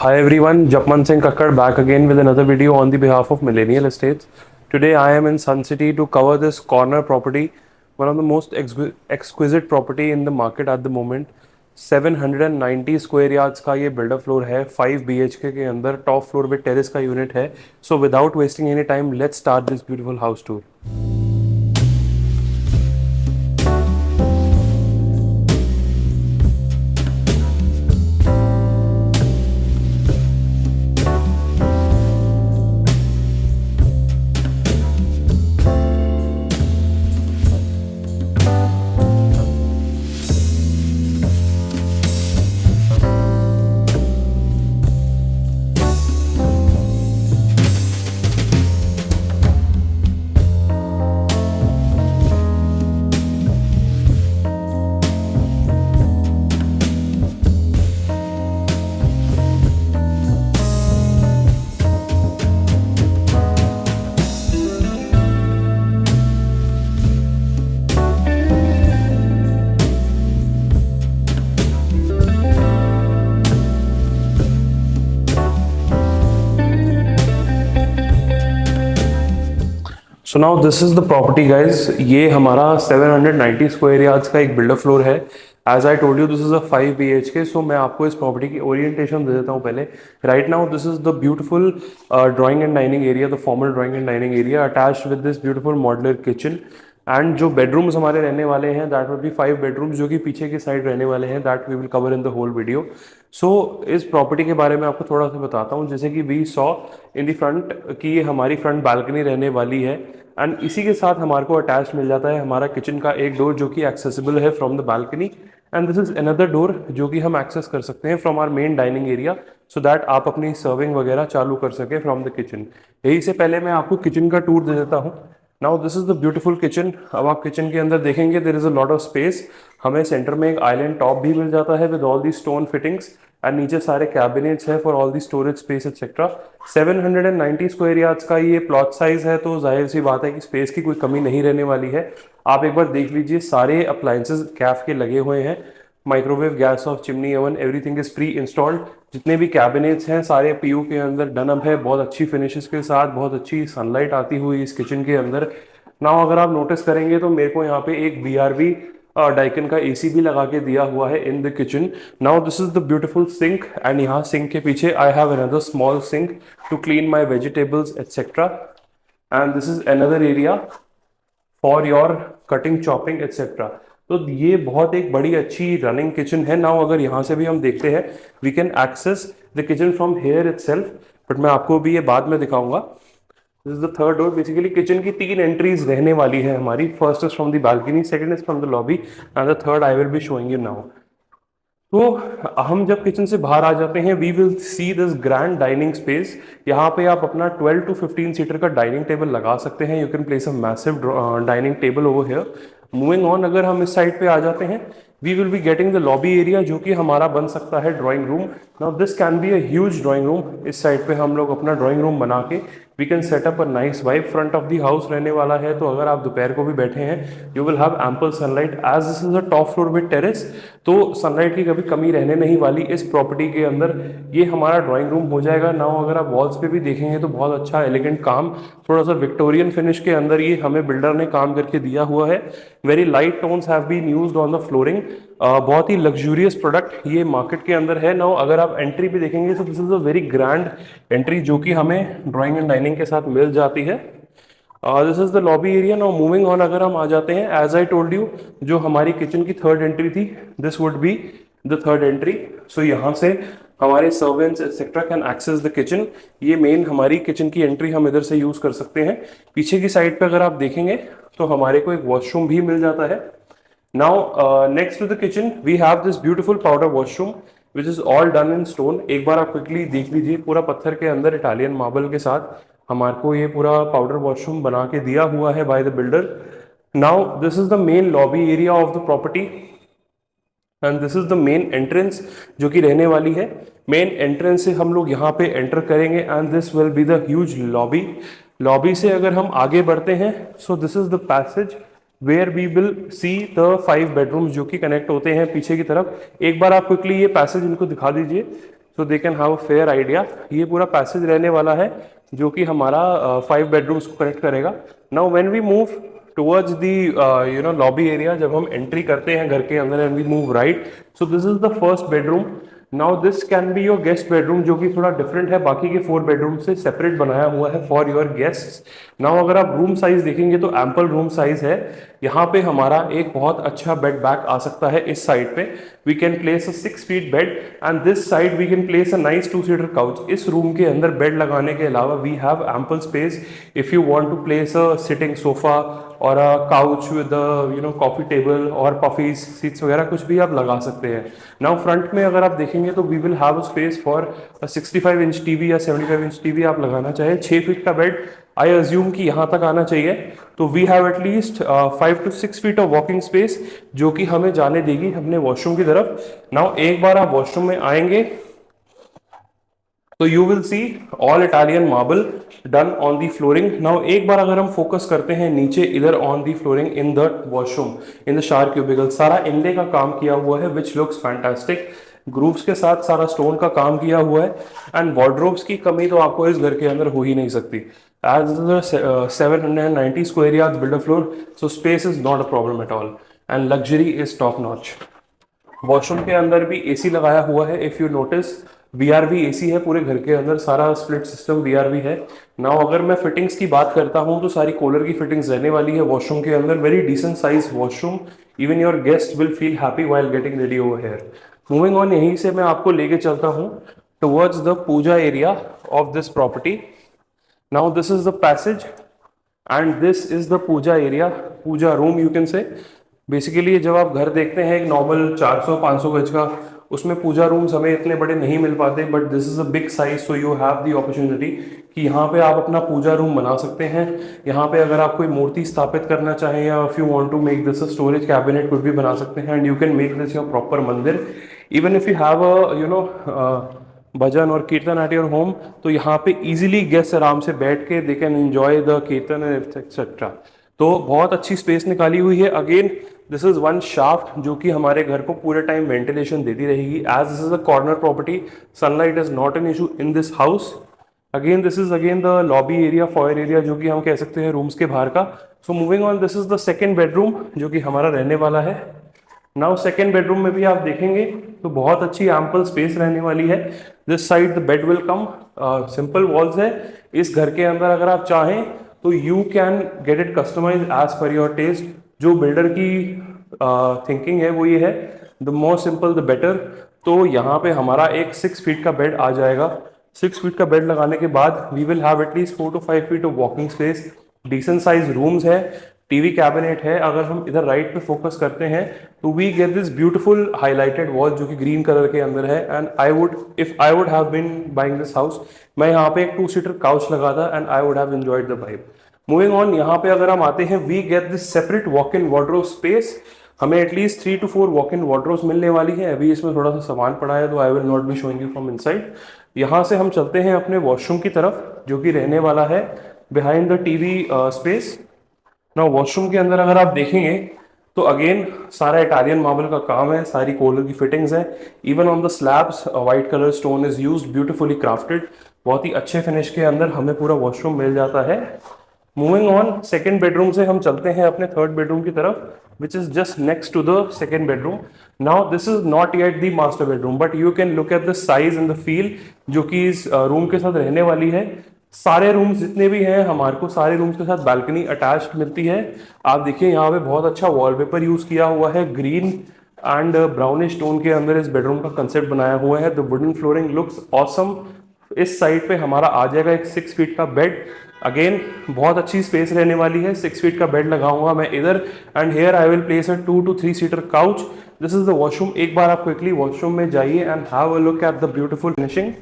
Hi everyone, Japman Singh Kakkad back again with another video on the behalf of Millennial Estates. Today I am in Sun City to cover this corner property, one of the most exquisite property in the market at the moment. 790 square yards का ये builder floor है, 5 BHK के अंदर top floor पे terrace का unit है. So without wasting any time, let's start this beautiful house tour. So now this is the property guys. ये हमारा 790 स्क्वायर यार्ड्स का एक बिल्डर फ्लोर है. As I told you this is a 5 BHK. सो मैं आपको इस प्रॉपर्टी की ओरिएंटेशन दे देता हूँ पहले. Right now this is the beautiful drawing and dining area, the formal drawing and dining area attached with this beautiful modular kitchen. And जो bedrooms हमारे रहने वाले हैं दैट विल बी 5 बेडरूम्स जो कि पीछे की साइड रहने वाले हैं. That we will cover in the whole video. So इस प्रॉपर्टी के बारे में आपको थोड़ा सा बताता हूँ. जैसे कि we saw in the front कि ये हमारी फ्रंट बालकनी रहने वाली है. एंड इसी के साथ हमारे को अटैच मिल जाता है हमारा किचन का एक डोर जो कि एक्सेसिबल है from the balcony. And this is another door जो कि हम एक्सेस कर सकते हैं from our main dining area, so that आप अपनी सर्विंग वगैरह चालू कर सके फ्रॉम द किचन. यही से पहले मैं आपको किचन का टूर दे देता हूँ. Now this is the beautiful kitchen. अब आप किचन के अंदर देखेंगे there is a lot of space. हमें सेंटर में एक आइलैंड टॉप भी मिल जाता है with all the stone fittings. And नीचे सारे कैबिनेट्स है for all the storage space etcetera. 790 square yards का ये प्लॉट साइज है, तो जाहिर सी बात है कि स्पेस की कोई कमी नहीं रहने वाली है. आप एक बार देख लीजिए, सारे अप्लायंसेज कैफ के लगे हुए हैं. Microwave, gas off, chimney, oven, everything is pre installed. जितने भी कैबिनेट्स हैं सारे PU के अंदर डन अप है, बहुत अच्छी फिनिशेस के साथ. बहुत अच्छी सनलाइट आती हुई इस किचन के अंदर. नाउ अगर आप नोटिस करेंगे तो मेरे को यहाँ पे एक BRB डाइकन का AC भी लगा के दिया हुआ है in the kitchen. Now this is the beautiful sink. And यहाँ सिंक के पीछे I have another small sink to clean my vegetables etcetera. And this is another area for your cutting, chopping etcetera. तो ये बहुत एक बड़ी अच्छी running kitchen है. नाउ अगर यहाँ से भी हम देखते हैं we can access the kitchen from here itself, but मैं आपको भी ये बाद में दिखाऊंगा. This is the third door. Basically kitchen की 3 एंट्रीज रहने वाली है हमारी. First is from the balcony, second is from the lobby, and the third I will be showing you now. तो हम जब किचन से बाहर आ जाते हैं we will see this grand dining space. यहाँ पे आप अपना 12 to 15 सीटर का डाइनिंग टेबल लगा सकते हैं. You can place a massive dining table over here. Moving on, अगर हम इस साइड पे आ जाते हैं we will be getting the lobby area जो कि हमारा बन सकता है drawing room. Now this can be a huge drawing room. इस साइड पे हम लोग अपना ड्राइंग रूम बना के we can set up a nice vibe. Front of the house रहने वाला है, तो अगर आप दोपहर को भी बैठे हैं you will have ample sunlight. As this is a top floor with terrace, तो सनलाइट की कभी कमी रहने नहीं वाली इस प्रॉपर्टी के अंदर. ये हमारा ड्राइंग रूम हो जाएगा. नाउ अगर आप वॉल्स पे भी देखेंगे तो बहुत अच्छा एलिगेंट काम, थोड़ा सा विक्टोरियन फिनिश के अंदर ये हमें बिल्डर ने काम करके दिया हुआ है. Very light tones have been used on the flooring. बहुत ही लग्जूरियस प्रोडक्ट ये मार्केट के अंदर है. नाउ अगर आप एंट्री भी देखेंगे तो this is a very grand entry जो कि हमें ड्राइंग एंड डाइनिंग के साथ मिल जाती है. This is the lobby area. Now moving on, अगर हम आ जाते हैं एज आई टोल्ड यू जो हमारी किचन की थर्ड एंट्री थी, this would be the third entry. So यहाँ से हमारे servants etcetera can access the kitchen. ये मेन हमारी किचन की एंट्री हम इधर से यूज कर सकते हैं. पीछे की साइड पे अगर आप देखेंगे तो हमारे को एक वॉशरूम भी मिल जाता है. Now next to the kitchen we have this beautiful powder washroom which is all done in stone. एक बार आप क्विकली देख लीजिए, पूरा पत्थर के अंदर इटालियन मार्बल के साथ हमारे को ये पूरा पाउडर वॉशरूम बना के दिया हुआ है by the builder. Now this is the main lobby area of the property and this is the main entrance जो कि रहने वाली है. मेन एंट्रेंस से हम लोग यहाँ पे एंटर करेंगे and this will be the huge lobby. Lobby से अगर हम आगे बढ़ते हैं so this is the passage where we will see the 5 bedrooms जो कि कनेक्ट होते हैं पीछे की तरफ. एक बार आप क्विकली ये पैसेज इनको दिखा दीजिए. So they can have a fair idea. ये पूरा पैसेज रहने वाला है जो कि हमारा 5 बेडरूम्स को कनेक्ट करेगा। Now when we move towards the lobby area, जब हम एंट्री करते हैं घर के अंदर and we move right, so this is the first bedroom. Now this can be your guest bedroom, जो कि थोड़ा डिफरेंट है, बाकी के 4 बेडरूम से सेपरेट बनाया हुआ है फॉर योर गेस्ट्स। नाउ अगर आप रूम साइज देखेंगे तो एम्पल रूम साइज है। यहाँ पे हमारा एक बहुत अच्छा बेड बैक आ सकता है इस साइड पे। We can place a 6 feet bed and this side we can place a nice 2 seater couch. इस रूम के अंदर बेड लगाने के अलावा we have ample space if you want to place a sitting sofa और a couch with coffee table और pouffes seats वगैरह कुछ भी आप लगा सकते हैं। नाउ फ्रंट में अगर आप देखेंगे तो we will have a space for 65 inch TV या 75 इंच टीवी आप लगाना चाहे। 6 फीट का बेड आई अज्यूम कि यहाँ तक आना चाहिए, तो we have at least 5 to 6 feet of walking space जो कि हमें जाने देगी अपने वॉशरूम की तरफ। नाउ एक बार आप वॉशरूम में आएंगे तो you will see all Italian marble done on the flooring. Now एक बार अगर हम फोकस करते हैं नीचे इधर on the flooring in the washroom in the shower cubicle, सारा इंडे का काम किया हुआ है विच लुक्स फैंटास्टिक। ग्रूव्स के साथ सारा स्टोन का काम किया हुआ है एंड वार्डरोब्स की कमी तो आपको इस घर के अंदर हो ही नहीं सकती। As 790 square yard builder floor, so space is not a problem at all and luxury is top notch. Washroom के अंदर भी एसी लगाया हुआ है। If you notice VRV AC है पूरे घर के अंदर, सारा स्प्लिट सिस्टम वीआरवी है। नाउ अगर मैं फिटिंग्स की बात करता हूं तो सारी कूलर की फिटिंग्स रहने वाली है वॉशरूम के अंदर। Very decent size washroom, even your guest will feel happy while getting ready over here. Moving on, यहीं से मैं आपको लेके चलता हूं towards the puja area of this property. Now this is the passage and this is the puja area, puja room you can say. Basically जब आप घर देखते हैं एक नॉर्मल 400-500 गज का, उसमें पूजा रूम्स हमें इतने बड़े नहीं मिल पाते, but this is a big size, so you have the opportunity कि यहाँ पे आप अपना पूजा रूम बना सकते हैं। यहाँ पे अगर आप कोई मूर्ति स्थापित करना चाहें या if you want to make this a storage cabinet कुछ भी बना सकते हैं and you can make this your proper mandir. Even if you have a bhajan और कीर्तन एट योर होम, तो यहाँ पे इजीली गेस्ट आराम से बैठ के दे कैन एंजॉय द कीर्तन एक्सेट्रा। तो बहुत अच्छी स्पेस निकाली हुई है। Again this is one shaft जो कि हमारे घर को पूरे टाइम वेंटिलेशन देती रहेगी। As this is a corner property, sunlight is not an issue in this house. Again this is again the lobby area, foyer area, जो कि हम कह सकते हैं रूम्स के बाहर का। So moving on, this is the second bedroom जो कि हमारा रहने वाला है। नाउ सेकेंड बेडरूम में भी आप देखेंगे तो बहुत अच्छी एम्पल स्पेस रहने वाली है। This side the bed will come, simple walls है। इस घर के अंदर अगर आप चाहें तो you can get it customize as per your taste. जो बिल्डर की थिंकिंग है वो ये है, the more simple the better. तो यहाँ पे हमारा एक 6 फीट का बेड आ जाएगा। 6 फीट का बेड लगाने के बाद we will have at least 4 to 5 feet of walking space. Decent size rooms है, टीवी कैबिनेट है। अगर हम इधर राइट पे फोकस करते हैं तो we get this beautiful highlighted wall जो कि ग्रीन कलर के अंदर है। And I would have been buying this house, मैं यहाँ पे एक 2 सीटर काउच लगाता and I would have enjoyed the vibe. Moving on, यहाँ पे अगर हम आते हैं we get this separate walk in wardrobe space. हमें at least 3 to 4 walk in wardrobes मिलने वाली है। अभी इसमें थोड़ा सा सामान पड़ा है तो I will not be showing you from inside. यहाँ से हम चलते हैं अपने वॉशरूम की तरफ जो कि रहने वाला है बिहाइंड द टीवी स्पेस। ना वॉशरूम के अंदर अगर आप देखेंगे तो अगेन सारा इटालियन मार्बल का काम है, सारी कॉलर की फिटिंग्स है। Even on the slabs white colour stone is used, beautifully crafted. बहुत ही अच्छे फिनिश के अंदर हमें पूरा वॉशरूम मिल जाता है। मूविंग ऑन, सेकेंड बेडरूम से हम चलते हैं अपने थर्ड बेडरूम की तरफ which is just next to the second bedroom. Now this is not yet the master bedroom, but you can look at the size and the feel जो कि इस रूम के साथ रहने वाली है। सारे रूम्स जितने भी हैं हमारे को सारे रूम्स के साथ बालकनी अटैच्ड मिलती है। आप देखिए यहाँ पे बहुत अच्छा वॉलपेपर यूज किया हुआ है, ग्रीन एंड ब्राउनिश टोन के अंदर इस बेडरूम का कंसेप्ट बनाया हुआ है। The wooden flooring looks awesome. इस साइड पे हमारा आ जाएगा एक 6 फीट का बेड। अगेन बहुत अच्छी स्पेस रहने वाली है। 6 फीट का बेड लगाऊंगा मैं इधर and here I will place a 2 to 3 seater couch. This is the washroom. एक बार आप क्विकली वॉशरूम में जाइए and have a look at the beautiful finishing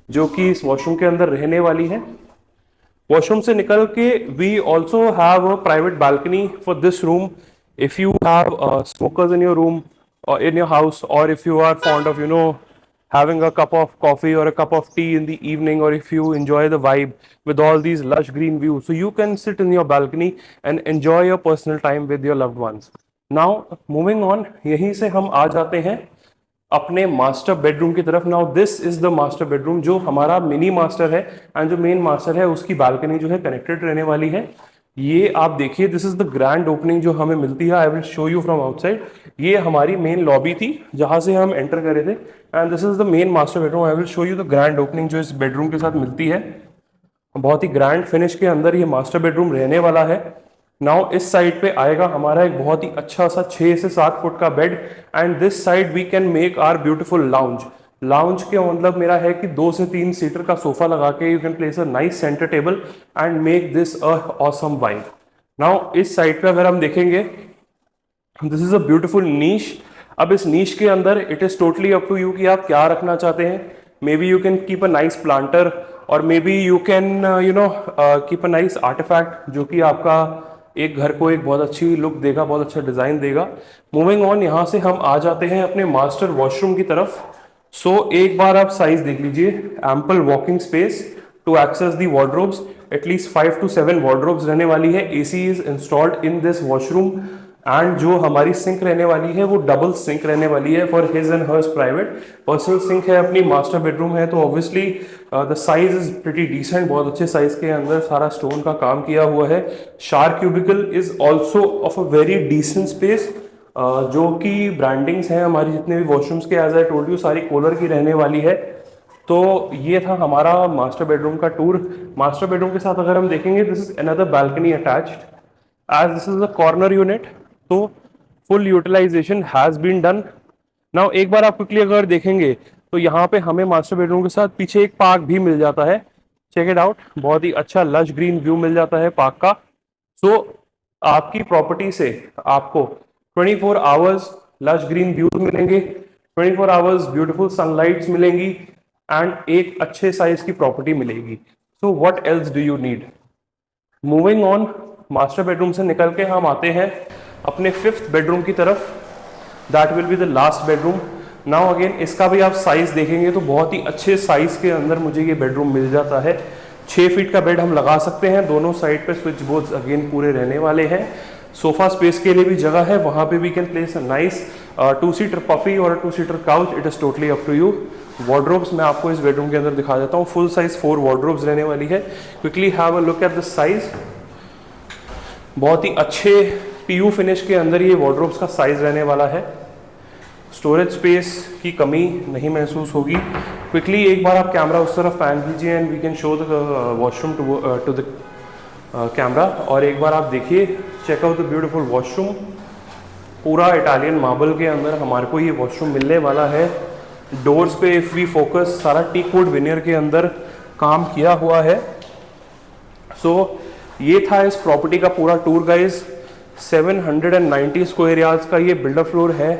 जो कि इस वॉशरूम के अंदर रहने वाली है। वॉशरूम से निकल के we also have a private balcony for this room. If you have smokers in your room or in your house, or if you are fond of having a cup of coffee or a cup of tea in the evening, or if you enjoy the vibe with all these lush green views, so you can sit in your balcony and enjoy your personal time with your loved ones. Now moving on, यहीं से हम आ जाते हैं अपने master bedroom की तरफ। Now this is the master bedroom, जो हमारा मिनी मास्टर है एंड जो मेन मास्टर है उसकी बालकनी जो है कनेक्टेड रहने वाली है। ये आप देखिए, this is the grand opening जो हमें मिलती है। I will show you from outside. ये हमारी मेन लॉबी थी जहां से हम एंटर करे थे, and this is the main master bedroom. I will show you the grand opening जो इस बेडरूम के साथ मिलती है। बहुत ही ग्रैंड फिनिश के अंदर ये मास्टर बेडरूम रहने वाला है। नाउ इस साइड पे आएगा हमारा एक बहुत ही अच्छा सा 6 से 7 फुट का bed, and this side we can make our beautiful lounge. Lounge के मतलब मेरा है कि 2 से 3 सीटर का सोफा लगा के you can place a nice centre table and make this a awesome vibe. Now इस साइड पे अगर हम देखेंगे, this is a beautiful niche. अब इस नीश के अंदर it is totally up to you कि आप क्या रखना चाहते हैं। Maybe you can keep a nice planter, और maybe you can keep a nice artefact जो कि आपका एक घर को एक बहुत अच्छी लुक देगा, बहुत अच्छा डिजाइन देगा। मूविंग ऑन, यहाँ से हम आ जाते हैं अपने मास्टर वॉशरूम की तरफ। एक बार आप साइज देख लीजिए, ample walking space to access the wardrobes. At least 5 to 7 wardrobes रहने वाली है। AC is installed in this washroom, and जो हमारी सिंक रहने वाली है वो डबल सिंक रहने वाली है for his and hers private. Personal sink है, अपनी मास्टर बेडरूम है, तो obviously the size is pretty decent. बहुत अच्छे साइज के अंदर सारा स्टोन का काम किया हुआ है। Shower cubicle is also of a very decent space. जो कि ब्रांडिंग्स हैं हमारी जितने भी वॉशरूम्स के, एज आई टोल्ड यू, सारी कोलर की रहने वाली है। तो ये था हमारा मास्टर बेडरूम का टूर। मास्टर बेडरूम के साथ अगर हम देखेंगे, this is another balcony attached, as this is a corner unit, तो full utilization has been done। Now एक बार आप क्विकली अगर देखेंगे तो यहाँ पे हमें मास्टर बेडरूम के साथ पीछे एक पार्क भी मिल जाता है। चेक इट आउट, बहुत ही अच्छा लश ग्रीन व्यू मिल जाता है पार्क का। आपकी प्रॉपर्टी से आपको 24 आवर्स लश ग्रीन व्यूज मिलेंगे, 24 आवर्स ब्यूटीफुल सनलाइट्स मिलेंगी, एंड एक अच्छे साइज की प्रॉपर्टी मिलेगी। So what else do you need. Moving on, master bedroom से निकल के हम आते हैं अपने 5th बेडरूम की तरफ। That will be the last bedroom. Now again इसका भी आप साइज देखेंगे तो बहुत ही अच्छे साइज के अंदर मुझे ये बेडरूम मिल जाता है। 6 फीट का बेड हम लगा सकते हैं। दोनों साइड पे स्विच बोर्ड्स अगेन पूरे रहने वाले हैं। सोफा स्पेस के लिए भी जगह है, वहां पे we can place a nice 2 seater puffy और 2 seater couch. It is totally up to you. Wardrobes मैं आपको इस बेडरूम के अंदर दिखा देता हूँ। फुल साइज 4 वार्डरोब्स रहने वाली है। Quickly have a look at the size. बहुत ही अच्छे पीयू फिनिश के अंदर ये वार्डरोब्स का साइज रहने वाला है। स्टोरेज स्पेस की कमी नहीं महसूस होगी। क्विकली एक बार आप कैमरा उस तरफ पैन कीजिए and we can show the washroom to the camera. और एक बार आप देखिए, check out the beautiful washroom. पूरा इटालियन मार्बल के अंदर हमारे को ये वॉशरूम मिलने वाला है। डोर्स पे इफ वी फोकस, सारा टीक वुड विनियर के अंदर काम किया हुआ है। ये था इस प्रॉपर्टी का पूरा टूर गाइज। 790 स्क्वायर यार्ड्स का ये बिल्डर फ्लोर है।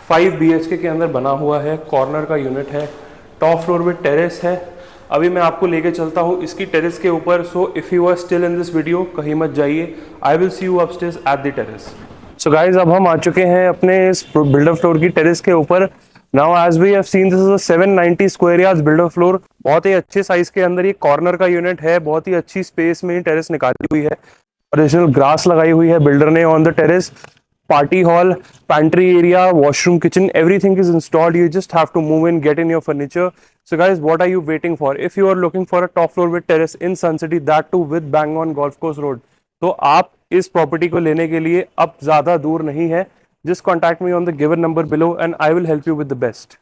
5 BHK के अंदर बना हुआ है। कॉर्नर का यूनिट है। टॉप फ्लोर में टेरेस है। अभी मैं आपको लेके चलता हूँ इसकी टेरेस के ऊपर। So if you are still in this video, कहीं मत जाइए। I will see you upstairs at the terrace. So guys, अब हम आ चुके हैं अपने इस बिल्डर फ्लोर की टेरेस के ऊपर। Now as we have seen, this is a 790 square yards builder floor. बहुत ही अच्छे साइज के अंदर ये कॉर्नर का यूनिट है। बहुत ही अच्छी स्पेस में टेरेस निकाली हुई है। ओरिजिनल ग्रास लगाई हुई है बिल्डर ने on the terrace. Party hall, pantry area, washroom, kitchen, everything is installed. You just have to move in, get in your furniture. So guys, what are you waiting for? If you are looking for a top floor with terrace in Sun City, that too with bang on golf course road, तो आप इस property को लेने के लिए अब ज्यादा दूर नहीं है। Just contact me on the given number below and I will help you with the best.